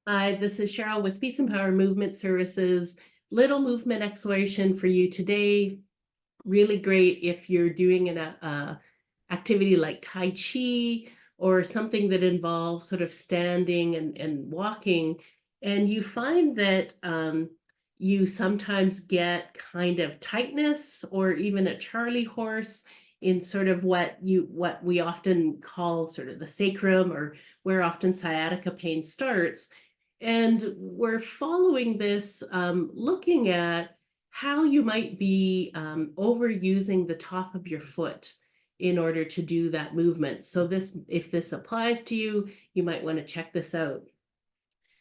Hi, this is Cheryl with Peace and Power Movement Services. Little movement exploration for you today. Really great if you're doing an activity like Tai Chi or something that involves sort of standing and walking. And you find that you sometimes get kind of tightness or even a Charlie horse in sort of what we often call sort of the sacrum, or where often sciatica pain starts. And we're following this, looking at how you might be overusing the top of your foot in order to do that movement. So if this applies to you, you might want to check this out.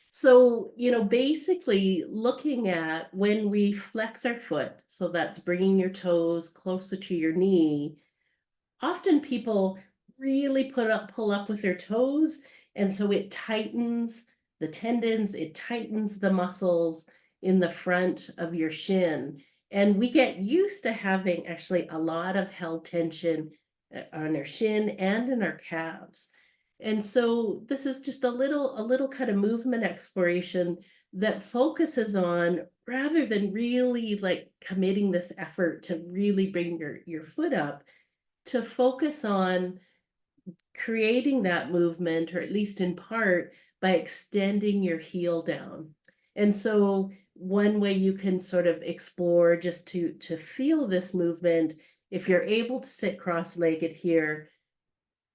So, basically looking at when we flex our foot, so that's bringing your toes closer to your knee. Often people really pull up with their toes, and so it tightens the tendons, it tightens the muscles in the front of your shin. And we get used to having actually a lot of held tension on our shin and in our calves. And so this is just a little kind of movement exploration that focuses on, rather than really like committing this effort to really bring your foot up, to focus on creating that movement, or at least in part, by extending your heel down. And so one way you can sort of explore just to feel this movement, if you're able to sit cross-legged here,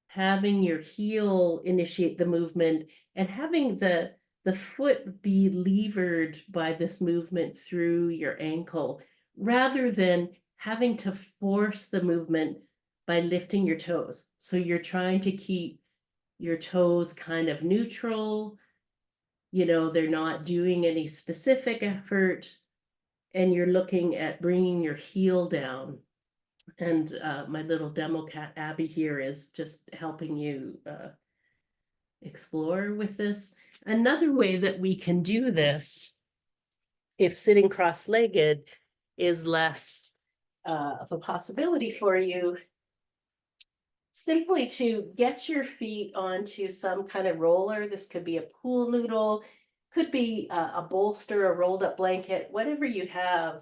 having your heel initiate the movement and having the foot be levered by this movement through your ankle, rather than having to force the movement by lifting your toes. So you're trying to keep your toes kind of neutral, they're not doing any specific effort, and you're looking at bringing your heel down. And my little demo cat Abby here is just helping you explore with this. Another way that we can do this, if sitting cross-legged is less of a possibility for you, simply to get your feet onto some kind of roller. This could be a pool noodle, could be a bolster, a rolled up blanket, whatever you have.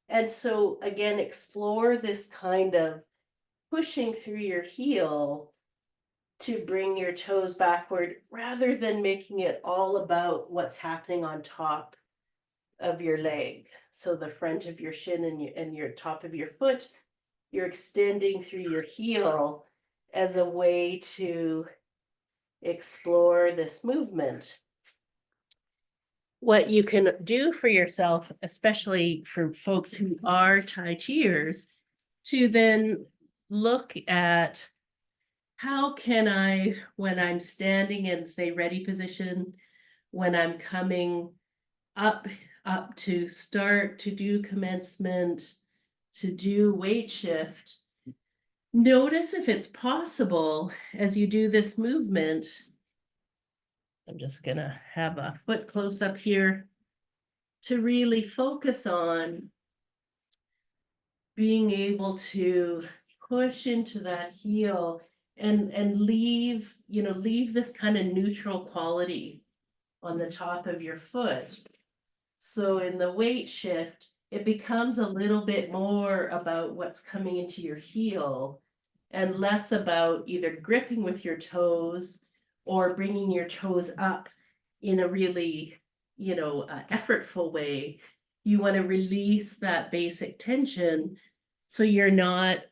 And so again, explore this kind of pushing through your heel to bring your toes backward, rather than making it all about what's happening on top of your leg. So the front of your shin and your top of your foot, you're extending through your heel as a way to explore this movement. What you can do for yourself, especially for folks who are Tai Chiers, to then look at, how can I, when I'm standing in, say, ready position, when I'm coming up to start to do commencement, to do weight shift, notice if it's possible as you do this movement. I'm just gonna have a foot close up here, to really focus on being able to push into that heel and leave this kind of neutral quality on the top of your foot. So in the weight shift, it becomes a little bit more about what's coming into your heel and less about either gripping with your toes or bringing your toes up in a really, effortful way. You want to release that basic tension, so you're not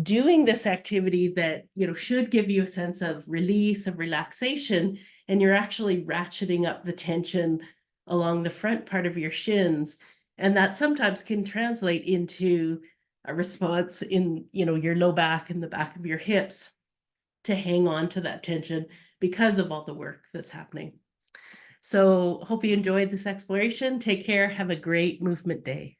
doing this activity that should give you a sense of release, of relaxation, and you're actually ratcheting up the tension along the front part of your shins. And that sometimes can translate into a response in your low back and the back of your hips to hang on to that tension because of all the work that's happening. So hope you enjoyed this exploration. Take care. Have a great movement day.